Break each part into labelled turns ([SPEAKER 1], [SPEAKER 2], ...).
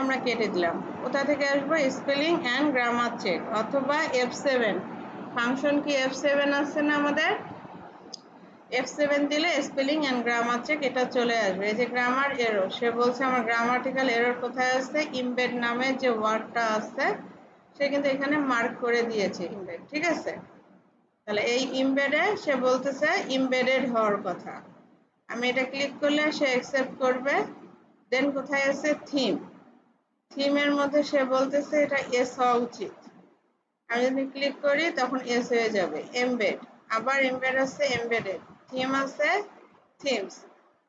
[SPEAKER 1] আমরা কেটে দিলাম। কোথা থেকে আসবো? স্পেলিং অ্যান্ড গ্রামার চেক অথবা F7 ফাংশন কি F7 আছে না আমাদের? F7 দিলে স্পেলিং অ্যান্ড গ্রামার চেক এটা চলে আসবে। এই যে গ্রামার এরর, সে বলছে আমার গ্রামাটিক্যাল এরর কোথায় আছে? ইমবেড নামে যে ওয়ার্ডটা আছে সে কিন্তু এখানে মার্ক করে দিয়েছে ইমবেড, ঠিক আছে? তাহলে এই ইমবেডে সে বলতেছে ইমবেডেড হওয়ার কথা। আমি এটা ক্লিক করলে সে অ্যাকসেপ্ট করবে। দেন কোথায় আছে? থিম। থিমের মধ্যে সে বলতেছে এটা এস হওয়া উচিত। আমি যদি ক্লিক করি তখন এস হয়ে যাবে। এমবেড, আবার এমবেড আছে, এমবেডেড। থিম আছে, থিমস।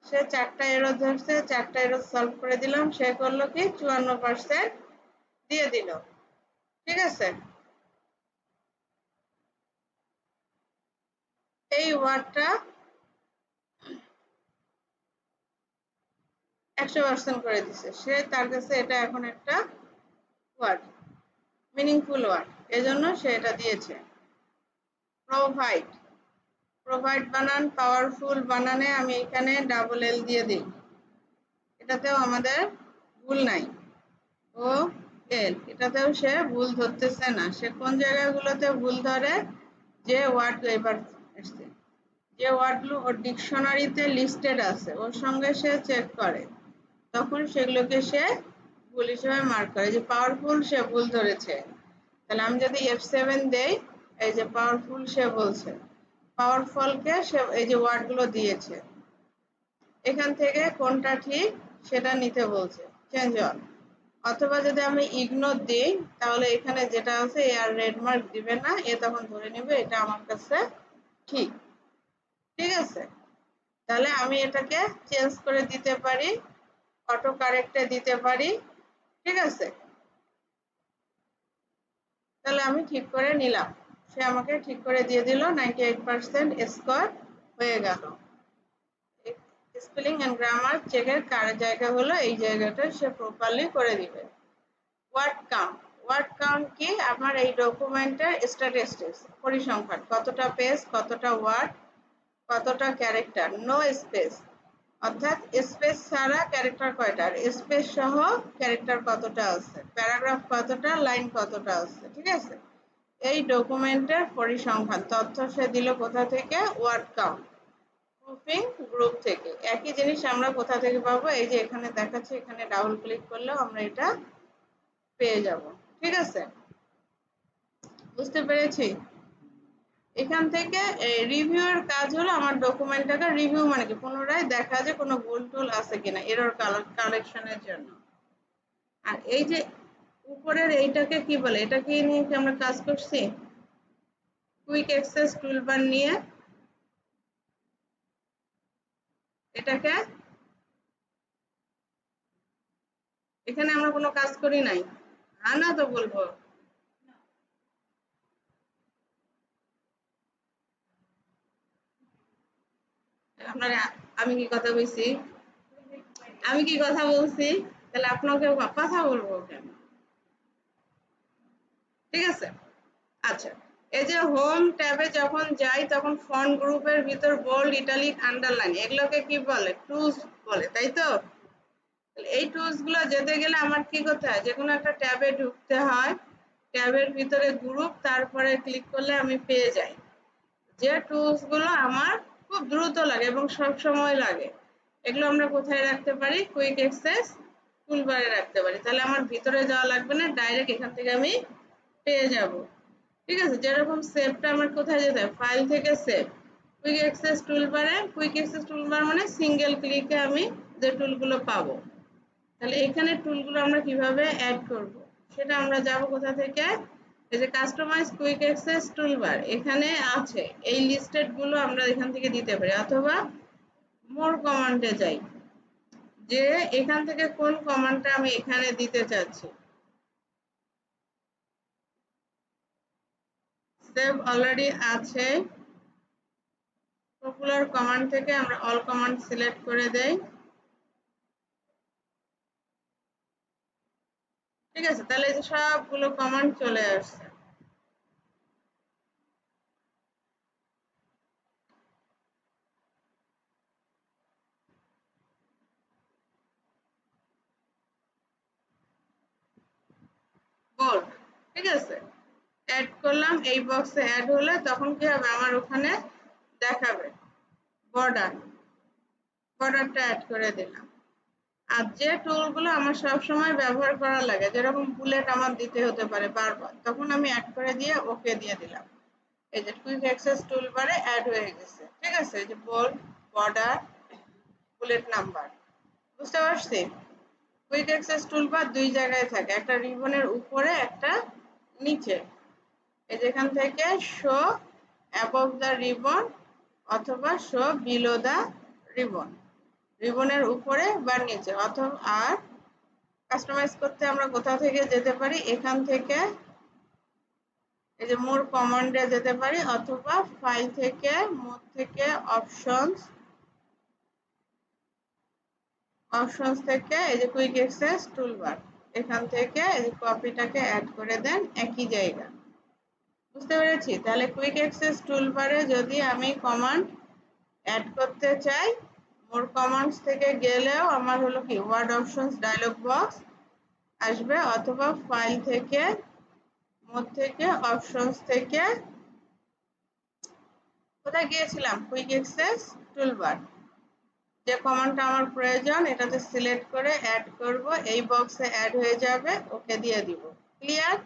[SPEAKER 1] সে 4টা এরর ধরছে, 4টা এরর সলভ করে দিলাম। সে করলো কি 54% দিয়ে দিল, ঠিক আছে? এই ওয়ার্ডটা 100% করে দিছে সে। তার কাছে এটা এখন একটা ওয়ার্ড, মিনিংফুল ওয়ার্ড, এজন্য সে এটা দিয়েছে। প্রোভাইড, প্রোভাইড বানান পাওয়ারফুল বানানে আমি এখানে ডাবল এল দিয়ে দিই, এটাতেও আমাদের ভুল নাই। ও এল, এটাতেও সে ভুল ধরতেছে না। সে কোন জায়গাগুলোতে ভুল ধরে? যে ওয়ার্ড এবার আসছে, যে ওয়ার্ডগুলো ওর ডিকশনারিতে লিস্টেড আছে ওর সঙ্গে সে চেক করে, তখন সেগুলোকে সে ভুল হিসেবে মার্ক করে। যে পাওয়ারফুল সে ভুল ধরেছে, তাহলে আমি যদি F7 দেই, এই যে পাওয়ারফুল সে বলছে, পাওয়ারফুলকে সে এই যে ওয়ার্ডগুলো দিয়েছে, এখান থেকে কোনটা ঠিক সেটা নিতে বলছে, চেঞ্জ অল। অথবা যদি আমি ইগনোর দিই তাহলে এখানে যেটা আছে এ আর রেড মার্ক দিবে না, এ তখন ধরে নেবে এটা আমার কাছে ঠিক, ঠিক আছে? তাহলে আমি এটাকে চেঞ্জ করে দিতে পারি, অটো কারেক্টে দিতে পারি, ঠিক আছে? তাহলে আমি ঠিক করে নিলাম, সে আমাকে ঠিক করে দিয়ে দিল, 98% স্কোর হয়ে গেল। স্পেলিং এন্ড গ্রামার চেকের কার জায়গা হলো এই জায়গাটা সে প্রপারলি করে দিবে। ওয়ার্ড কাউন্ট, ওয়ার্ড কাউন্ট কি? আমার এই ডকুমেন্টের স্ট্যাটিস্টিক্স, পরিসংখ্যান, কতটা পেজ, কতটা ওয়ার্ড, কতটা ক্যারেক্টার, নো স্পেস, অর্থাৎ স্পেস ছাড়া ক্যারেক্টার কয়টা, আর স্পেস সহ ক্যারেক্টার কতটা আছে, প্যারাগ্রাফ কতটা, লাইন কতটা আছে, ঠিক আছে? এই ডকুমেন্টের পরিসংখ্যান তথ্য সে দিল কোথা থেকে? ওয়ার্ড কাউন্ট প্রুফিং গ্রুপ থেকে। একই জিনিস আমরা কোথা থেকে পাবো? এই যে এখানে দেখাচ্ছে, এখানে ডাবল ক্লিক করলেও আমরা এটা পেয়ে যাব, ঠিক আছে? বুঝতে পেরেছি? এখান থেকে রিভিউয়ের কাজ হলো আমার ডকুমেন্টটাকে রিভিউ মানে কি পুনরায় দেখা যে কোনো ভুল টুল আছে কিনা এরর কালেকশনের জন্য। আর এই যে উপরের এইটাকে কি বলে, এটা কি নিয়ে কি আমরা কাজ করছি? কুইক অ্যাক্সেস টুলবার নিয়ে এটাকে, এখানে আমরা কোনো কাজ করি নাই। না তো বলবো, আপনারা আমি কি কথা বলছি? আমি কি কথা বলছি? তাহলে আপনাকে কথা বলবো কেন? ঠিক আছে, আচ্ছা। এই যে হোম ট্যাবে যখন যাই তখন ফন্ট গ্রুপের ভিতর বোল্ড, ইটালিক, আন্ডারলাইন এগুলোকে কি বলে? টুলস বলে, তাই তো? এই টুলস গুলো যেতে গেলে আমার কি করতে হয়? যে কোনো একটা ট্যাবে ঢুকতে হয়, ট্যাবের ভিতরে গ্রুপ, তারপরে ক্লিক করলে আমি পেয়ে যাই। যে টুলস গুলো আমার খুব দ্রুত লাগে এবং সব সময় লাগে, এগুলো আমরা কোথায় রাখতে পারি? কুইক অ্যাক্সেস টুলবারে রাখতে পারি। তাহলে আমার ভিতরে যাওয়া লাগবে না, ডাইরেক্ট এখান থেকে আমি পেয়ে যাব, ঠিক আছে? যেরকম সেভটা আমার কোথায় যেতে হয়? ফাইল থেকে সেভ, কুইক অ্যাক্সেস টুলবারে। কুইক অ্যাক্সেস টুলবার মানে সিঙ্গেল ক্লিকে আমি যে টুলগুলো পাবো। তাহলে এখানে টুলগুলো আমরা কিভাবে অ্যাড করব সেটা আমরা যাব কোথা থেকে? এই যে কাস্টমাইজ কুইক অ্যাক্সেস টুলবার এখানে আছে, এই লিস্টেড গুলো আমরা এখান থেকে দিতে পারি, অথবা মোর কমান্ডে যাই, যে এখান থেকে কোন কমান্ডটা আমি এখানে দিতে চাচ্ছি। সেভ অলরেডি আছে, পপুলার কমান্ড থেকে আমরা অল কমান্ড সিলেক্ট করে দেই, ঠিক আছে? তাহলে এই যে সবগুলো কমান্ড চলে আসছে। আছে, অ্যাড করলাম, এই বক্সে অ্যাড হলে তখন কি হবে, আমার ওখানে দেখাবে বর্ডারটা অ্যাড করে দিলাম। আর যে টুলগুলো আমার সবসময় ব্যবহার করা লাগে, যেরকম বুলেট আমার দিতে হতে পারে বারবার, তখন আমি অ্যাড করে দিয়ে ওকে দিয়ে দিলাম। এই যে কুইক অ্যাক্সেস টুলবারে অ্যাড হয়ে গেছে। ঠিক আছে, এই যে বোল্ড, বর্ডার, বুলেট নাম্বার। বুঝতে পারছি? কুইক অ্যাক্সেস টুলবার দুই জায়গায় থাকে, একটা রিবনের উপরে, একটা নিচে। এই যেখান থেকে শো অ্যাবভ দ্য রিবন অথবা শো বিলো দ্য রিবন, রিবনের উপরে বা নিচে। অথবা আর কাস্টমাইজ করতে আমরা কোথা থেকে যেতে পারি, এখান থেকে এই যে মোর কমান্ডে যেতে পারি, অথবা ফাইল থেকে, মোর থেকে অপশনস থেকে এই যে কুইক অ্যাক্সেস টুলবার, এখান থেকে এই যে কপিটাকে অ্যাড করে দেন একই জায়গা। বুঝতে পেরেছি? তাহলে কুইক অ্যাক্সেস টুলবারে যদি আমি কমান্ড অ্যাড করতে চাই, মোর কমান্ডস থেকে গেলেও আমার হলো কি ওয়ার্ড অপশনস ডায়লগ বক্স আসবে, অথবা ফাইল থেকে, মোর থেকে, অপশনস থেকে কোথায় গিয়েছিলাম, কুইক অ্যাক্সেস টুলবার। যে কমান্ডটা আমার প্রয়োজন এটাতে সিলেক্ট করে অ্যাড করব, এই বক্সে অ্যাড হয়ে যাবে, ওকে দিয়ে দিব। ক্লিয়ার?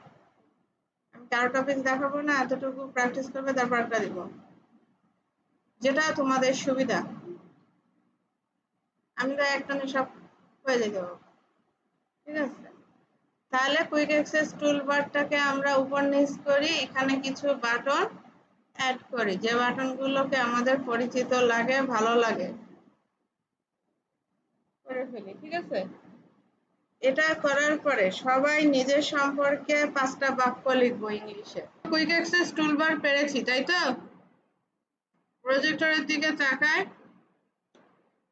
[SPEAKER 1] আমি 4 টপিক দেখাবো না, এতটুকু প্র্যাকটিস করবে, তারপর একটা দিব, যেটা তোমাদের সুবিধা। আমি তো একটানে সব হয়ে যেতে পারবো। ঠিক আছে, তাহলে কুইক অ্যাক্সেস টুলবারটাকে আমরা উপর নিচ করি, এখানে কিছু বাটন অ্যাড করি, যে বাটনগুলোকে আমাদের পরিচিত লাগে, ভালো লাগে, করে ফেলি। ঠিক আছে, এটা করার পরে সবাই নিজের সম্পর্কে 5টা বাক্য লিখবো ইংলিশে। কুইক অ্যাক্সেস টুলবার পেরেছি, তাই তো? প্রজেক্টরের দিকে তাকায়,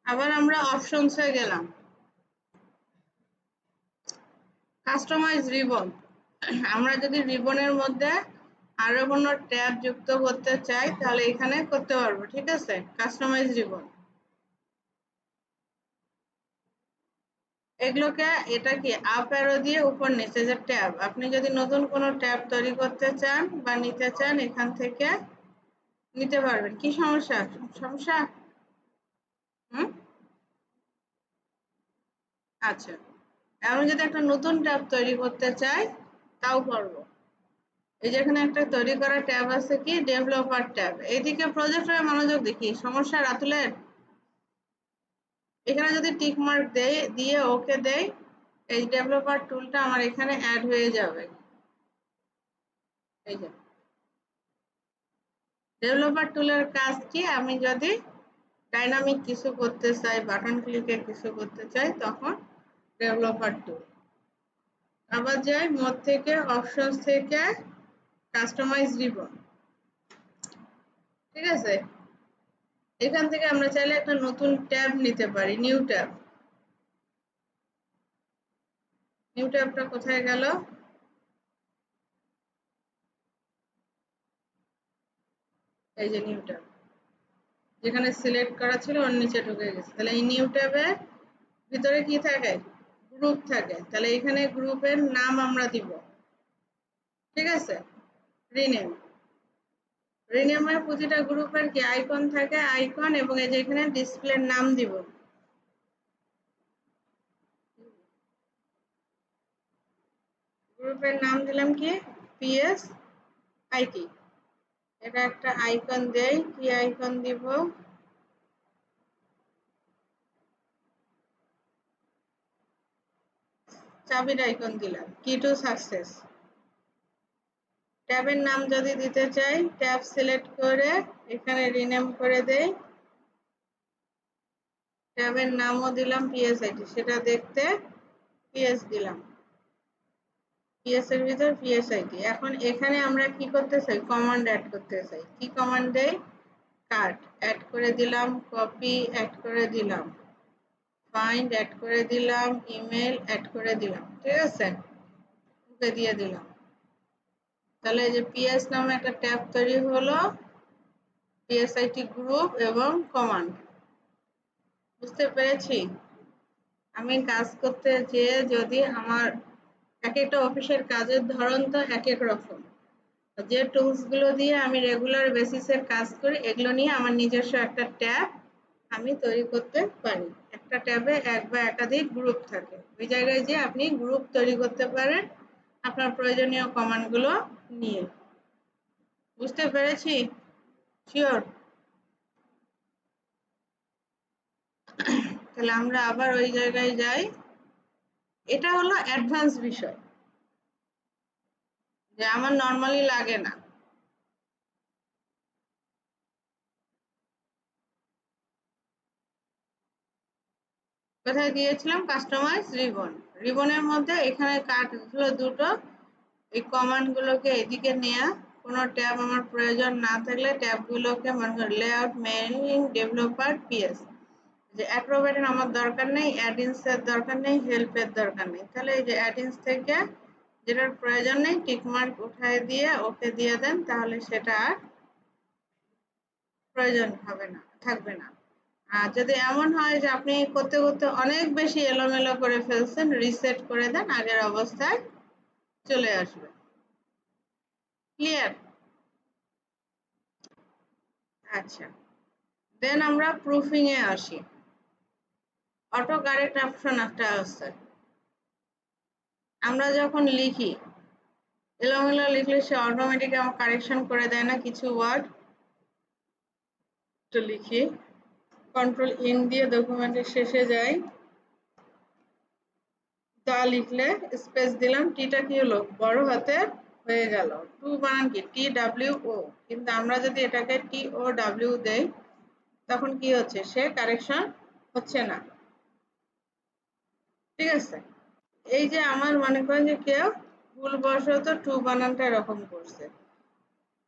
[SPEAKER 1] আবার আমরা অপশনসে গেলাম। কাস্টমাইজ রিবন, আমরা যদি রিবনের মধ্যে আরো কোনো ট্যাব যুক্ত করতে চাই তাহলে এখানে করতে পারবো। ঠিক আছে, কাস্টমাইজ রিবন, এগুলোকে, এটা কি আপ অ্যারো দিয়ে উপর নিচে যে ট্যাব, আপনি যদি নতুন কোনো ট্যাব তৈরি করতে চান বা নিতে চান এখান থেকে নিতে পারবেন। কি সমস্যা? আচ্ছা, আমি যদি একটা নতুন ট্যাব তৈরি করতে চাই তাও পারবো। এই যে এখানে একটা তৈরি করা ট্যাব আছে, কি ডেভেলপার ট্যাব, এইদিকে প্রজেক্টরে মনোযোগ দেখি, সমস্যা রাতুলের? এখানে যদি টিক মার্ক দিয়ে ওকে দেই, এই ডেভেলপার টুলটা আমার এখানে অ্যাড হয়ে যাবে। এই যে ডেভেলপার টুলের কাজ কি, আমি যদি ডাইনামিক কিছু করতে চাই, বাটন ক্লিকে কিছু করতে চাই, তখন ডেভেলপার টুল। আবার যাই মোড থেকে, অপশনস থেকে কাস্টমাইজ রিবন। ঠিক আছে, এখান থেকে আমরা চাইলে একটা নতুন ট্যাব নিতে পারি, নিউ ট্যাবটা কোথায় গেল? এই যে নিউ ট্যাব, যেখানে সিলেক্ট করা ছিল ওর নিচে ঢুকে গেছে। তাহলে এই নিউ ট্যাবে ভিতরে কি থাকে, গ্রুপ থাকে, তাহলে এখানে গ্রুপের নাম আমরা দিব। ঠিক আছে, রিনেমের প্রতিটা গ্রুপের কি আইকন থাকে, আইকন, এবং এই যে এখানে ডিসপ্লের নাম দিব। গ্রুপের নাম দিলাম কি পিএস আইটি, এটা একটা আইকন দেই, কি আইকন দিব, চাবির আইকন দিলাম, কি টু সাকসেস। ট্যাবের নাম যদি দিতে চাই, ট্যাব সিলেক্ট করে এখানে রিনেম করে দেই, ট্যাবের নামও দিলাম পিএসআইটি, সেটা দেখতে পিএস দিলাম, পিএস এর ভিতর পিএসআইটি। এখন এখানে আমরা কি করতে চাই, কমান্ড অ্যাড করতে চাই, কি কমান্ড দেই, কাট অ্যাড করে দিলাম, কপি অ্যাড করে দিলাম, ফাইন্ড অ্যাড করে দিলাম, ইমেল অ্যাড করে দিলাম। ঠিক আছে, ওকে দিয়ে দিলাম। তাহলে এই যে পিএস নামে একটা ট্যাব তৈরি হলো, পিএসআইটি গ্রুপ এবং কমান্ড। বুঝতে পেরেছি? আমি কাজ করতে যেয়ে যদি আমার এক একটা অফিসের কাজের ধরন তো এক এক রকম। যে টুলস গুলো দিয়ে আমি রেগুলার বেসিসে কাজ করি এগুলো নিয়ে আমার নিজস্ব একটা ট্যাব আমি তৈরি করতে পারি। একটা ট্যাবে এক বা একাধিক গ্রুপ থাকে, ওই জায়গায় যে আপনি গ্রুপ তৈরি করতে পারেন আপনার প্রয়োজনীয় কমান্ড গুলো নিয়ে। বুঝতে পেরেছি? শিওর? তাহলে আমরা আবার ওই জায়গায় যাই। এটা হলো অ্যাডভান্স বিষয়, যে আমার নর্মালি লাগে না। কোথায় দিয়েছিলাম? Customise ribbon. রিবনের মধ্যে এখানে কাট হলো দুটো, এই কমান্ড গুলোকে এদিকে নেয়া। কোনো ট্যাব আমার প্রয়োজন না থাকলে ট্যাবগুলোকে মনে করি লেআউট, মেইলিং, ডেভেলপার, পিএস। যে অ্যাক্রোব্যাটের আমার দরকার নেই, অ্যাডিন্সের দরকার নেই, হেল্পের দরকার নেই। তাহলে এই যে অ্যাডিন্স থেকে যেটার প্রয়োজন নেই টিকমার্ক উঠায় দিয়ে ওকে দিয়ে দেন, তাহলে সেটা আর প্রয়োজন হবে না, থাকবে না। আর যদি এমন হয় যে আপনি করতে করতে অনেক বেশি এলোমেলো করে ফেলছেন, রিসেট করে দেন, আগের অবস্থায় চলে আসবে। ক্লিয়ার? আচ্ছা, দেন আমরা প্রুফিং এ আসি। অটো কারেক্ট অপশন একটা আছে। আমরা যখন লিখি এলোমেলো লিখলে সে অটোমেটিক আমার কারেকশন করে দেয় না কিছু ওয়ার্ড। তো লিখি, কন্ট্রোল ইন দিয়ে ডকুমেন্টের শেষে যাই, তা লিখলে স্পেস দিলাম, টিটা কি হলো বড় হাতের হয়ে গেল। টু বানান কি টি ডাব্লিউ ও, কিন্তু আমরা যদি এটাকে টি ও ডাব্লিউ দেই তখন কি হচ্ছে, সে কারেকশন হচ্ছে না। ঠিক আছে? এই যে আমার মনে করেন যে কেউ ভুলবশত টু বানানটা এরকম করছে,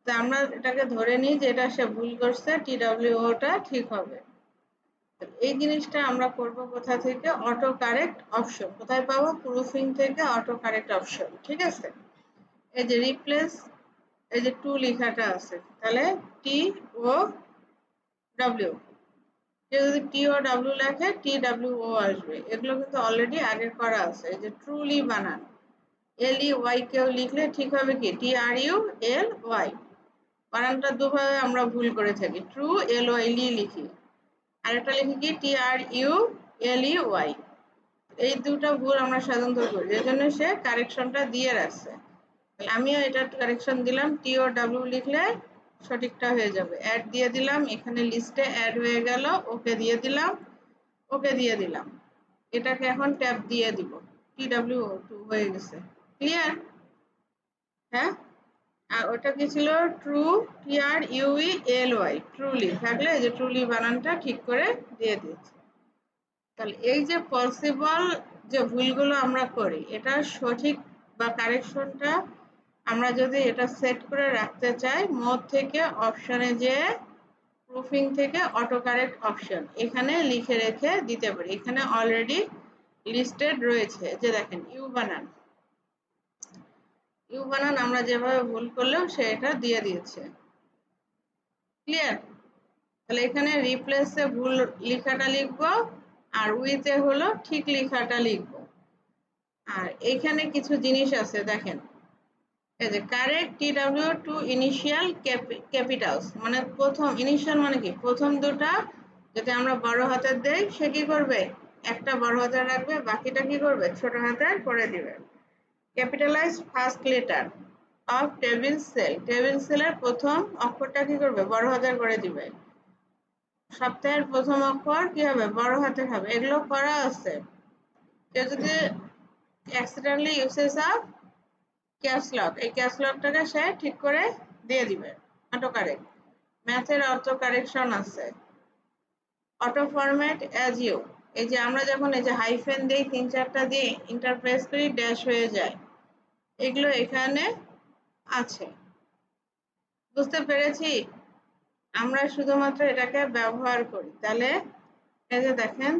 [SPEAKER 1] তা আমরা এটাকে ধরে নিই যে এটা সে ভুল করছে, টি ডাব্লিউ ওটা ঠিক হবে। এই জিনিসটা আমরা করব কোথা থেকে? Auto correct option. কোথায় পাবো? প্রুফিং থেকে অটো কারেক্ট অপশন। ঠিক আছে? এই যে রিপ্লেস, এই যে টু লেখাটা আছে, তাহলে টি ও ডাব্লিউ, কেউ যদি টি ও ডাব্লিউ লেখে টি ডাব্লিউ ও আসবে। এগুলো কিন্তু অলরেডি আগে করা আছে। এই যে ট্রুলি বানান, এল ই ওয়াই কেউ লিখলে ঠিক হবে কি টি আর ইউ এল ওয়াই। বানানটা দুভাবে আমরা ভুল করে থাকি, ট্রু এল ওয়াই লিখি, আরেকটা লিখি কি টি R U L E Y. এই দুটো ভুল আমরা সাধারণত করি, এর জন্য সে কারেকশনটা দিয়ে রাখছে। আমিও এটা কারেকশন দিলাম, টি ও ডাব্লিউ লিখলে সঠিকটা হয়ে যাবে। অ্যাড দিয়ে দিলাম, এখানে লিস্টে অ্যাড হয়ে গেল, ওকে দিয়ে দিলাম, ওকে দিয়ে দিলাম। এটাকে এখন ট্যাব দিয়ে দিব, টি ডাব্লিউ হয়ে গেছে। ক্লিয়ার? হ্যাঁ। আর ওটা কি ছিল? True, T R U E L Y, truly থাকলে এই যে ট্রুলি বানানটা ঠিক করে দিয়ে দিয়েছি। তাহলে এই যে পসিবল যে ভুলগুলো আমরা করি, এটা সঠিক বা কারেকশনটা আমরা যদি এটা সেট করে রাখতে চাই, মোড থেকে অপশনে যে প্রুফিং থেকে অটো কারেক্ট অপশন এখানে লিখে রেখে দিতে পারি। এখানে অলরেডি লিস্টেড রয়েছে, যে দেখেন ইউ বানান, ইউ বানান আমরা যেভাবে ভুল করলেও সে এটা দিয়ে দিয়েছে। ক্লিয়ার? তাহলে এখানে রিপ্লেসে ভুল লেখাটা লিখবো আর উইথে হলো ঠিক লেখাটা লিখবো। আর এখানে কিছু জিনিস আছে দেখেন, এই যে correct T W two initial capitals, মানে প্রথম ইনিশিয়াল মানে কি প্রথম দুটা যদি আমরা বড় হাতের দেই সে কি করবে, একটা বড় হাতের রাখবে, বাকিটা কি করবে ছোট হাতের করে দিবে। Capitalise first letter of table sell, table সেলের প্রথম অক্ষরটা কি করবে বড় হাতের করে দিবে। সপ্তাহের প্রথম অক্ষর কি হবে বড় হাতের হবে। এগুলো করা আছে। কেউ যদি accidentally usage of caps lock, এই ক্যাপস লকটাকে সে ঠিক করে দিয়ে দিবে। অটো কারেক্ট, ম্যাথের অটো কারেকশন আছে, অটো ফরম্যাট অ্যাজ ইউ, এই যে আমরা যখন এই যে হাইফেন দিই 3-4টা দিয়ে ইন্টারপ্রেস করি ড্যাশ হয়ে যায়, এগুলো এখানে আছে। বুঝতে পেরেছি? আমরা শুধুমাত্র এটাকে ব্যবহার করি। তাহলে এই যে দেখেন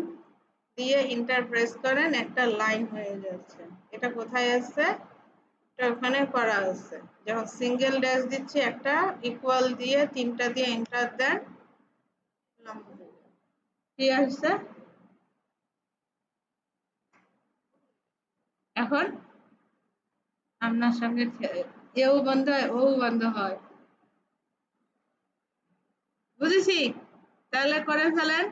[SPEAKER 1] দিয়ে ইন্টারপ্রেস করেন একটা লাইন হয়ে যাচ্ছে। এটা কোথায় আছে? এটা ওখানে করা আছে। যখন সিঙ্গেল ড্যাশ দিচ্ছি একটা ইকুয়াল দিয়ে 3টা দিয়ে এন্টার দেন, কি আসছে এখন? আপনার সঙ্গে এও বন্ধ হয় ও বন্ধ হয়। বুঝেছি, তাহলে করে ফেলেন।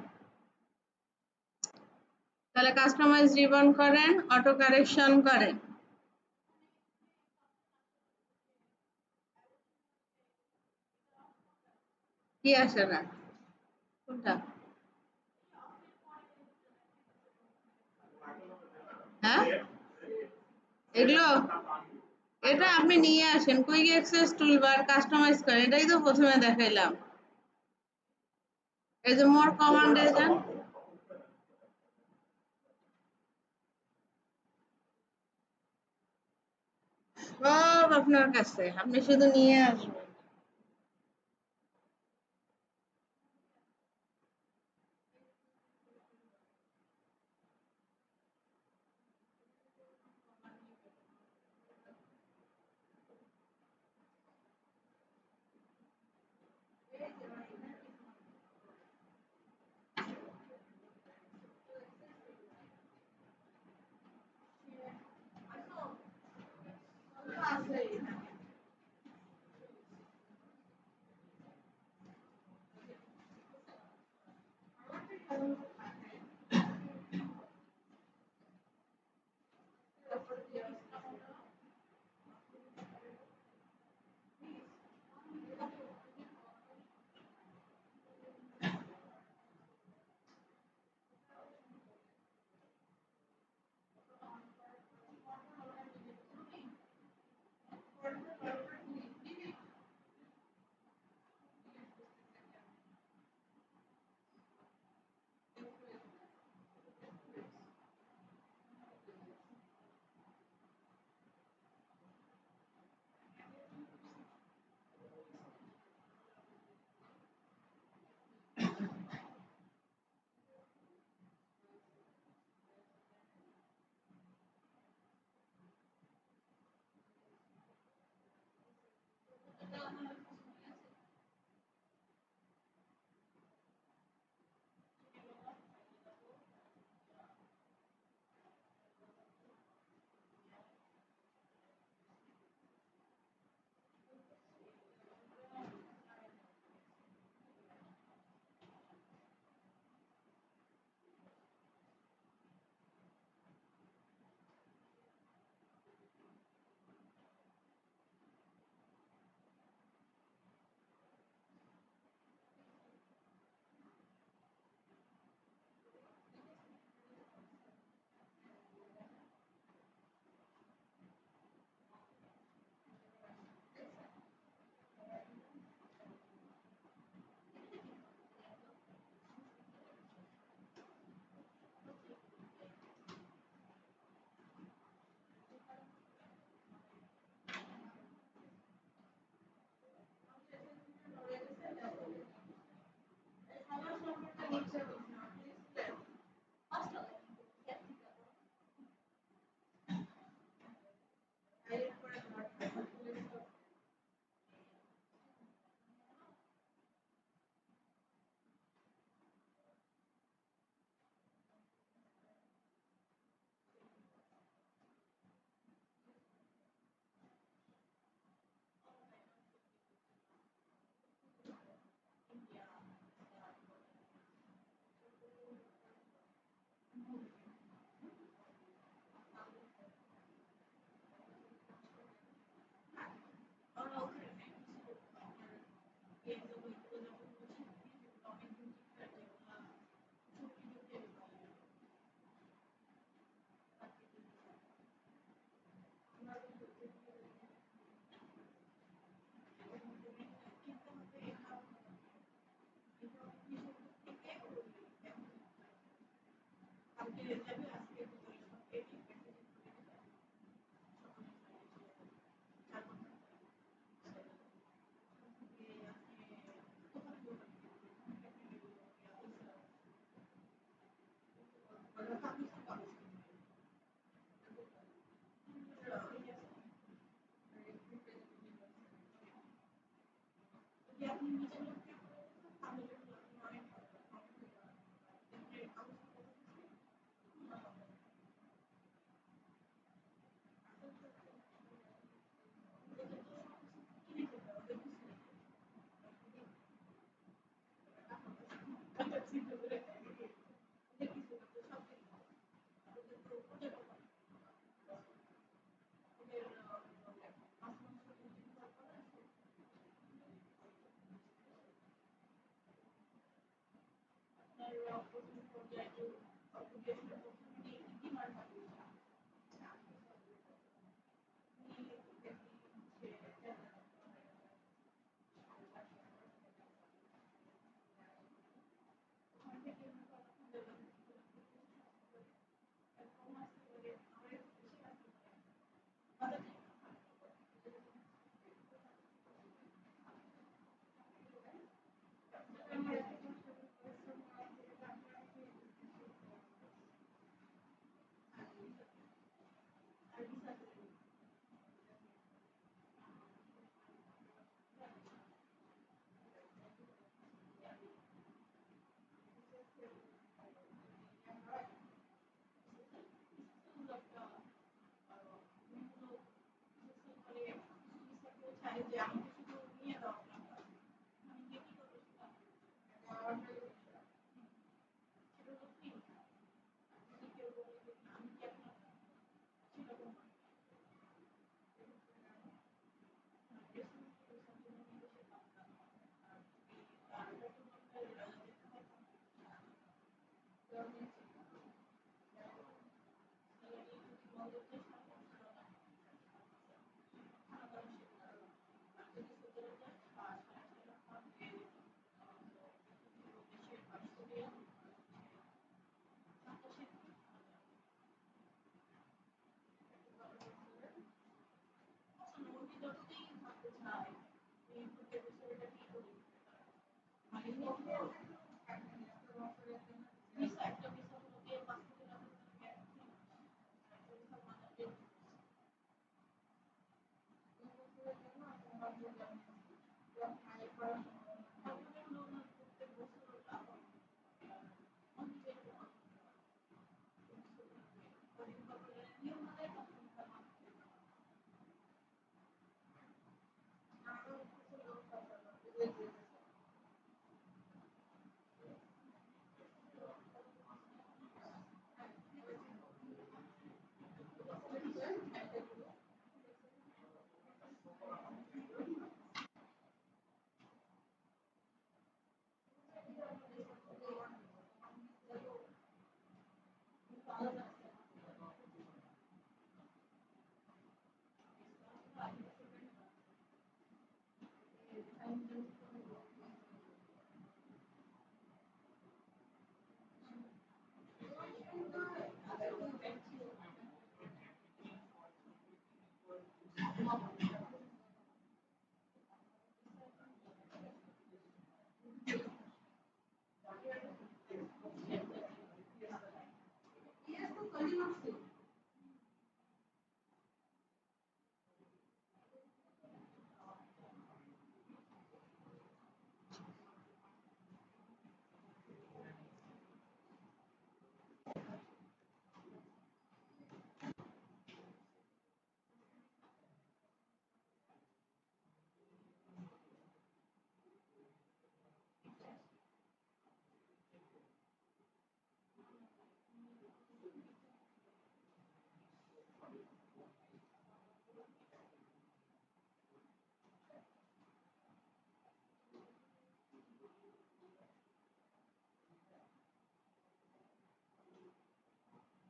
[SPEAKER 1] তাহলে কাস্টমাইজ রিবন করেন, অটো কারেকশন করেন। কি আসে না? কোনটা? হ্যাঁ, এগুলো এটা আপনি নিয়ে আসেন, কুইক অ্যাক্সেস টুলবার কাস্টমাইজ করেন, এটাই তো প্রথমে দেখাইলাম। এই যে মোর কমান্ডে যান, সব আপনার কাছে, আপনি শুধু নিয়ে আসবেন।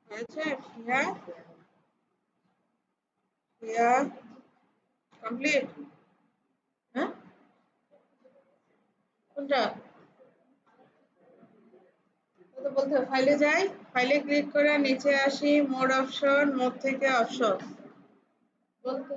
[SPEAKER 1] হয়েছে? প্রিয়া, প্রিয়া, কমপ্লিট? হ্যাঁ, কোনটা? তো বলতে হবে ফাইলে যাই, ফাইলে ক্লিক করে নিচে আসি, মোড অপশন, মোড থেকে অপশন বলতে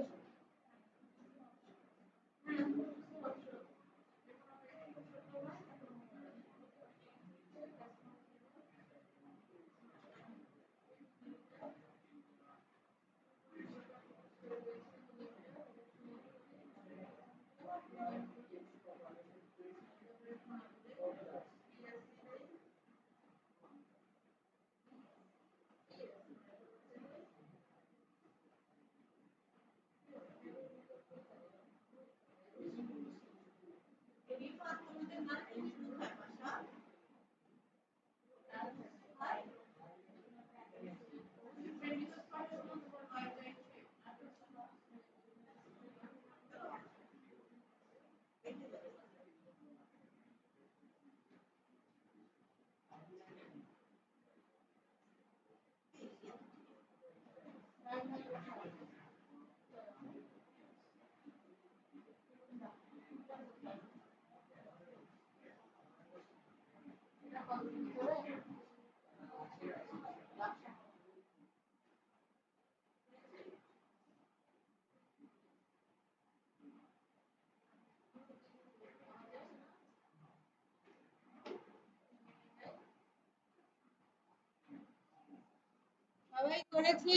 [SPEAKER 1] সবাই করেছি?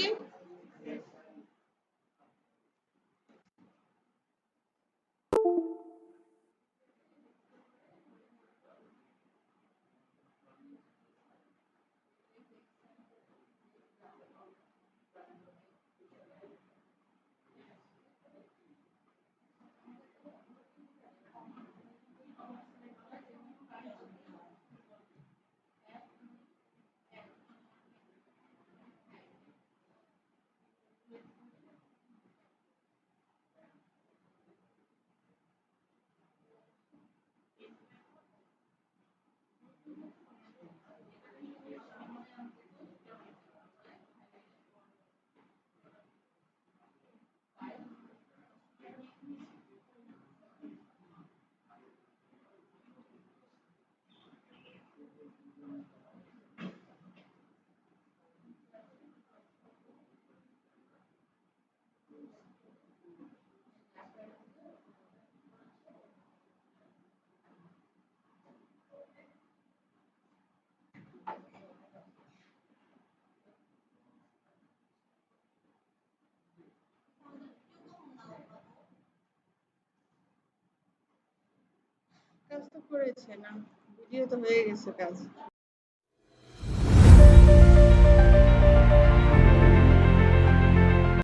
[SPEAKER 1] কাজ তো করেছে না, ভিডিও তো হয়ে গেছে কাজ।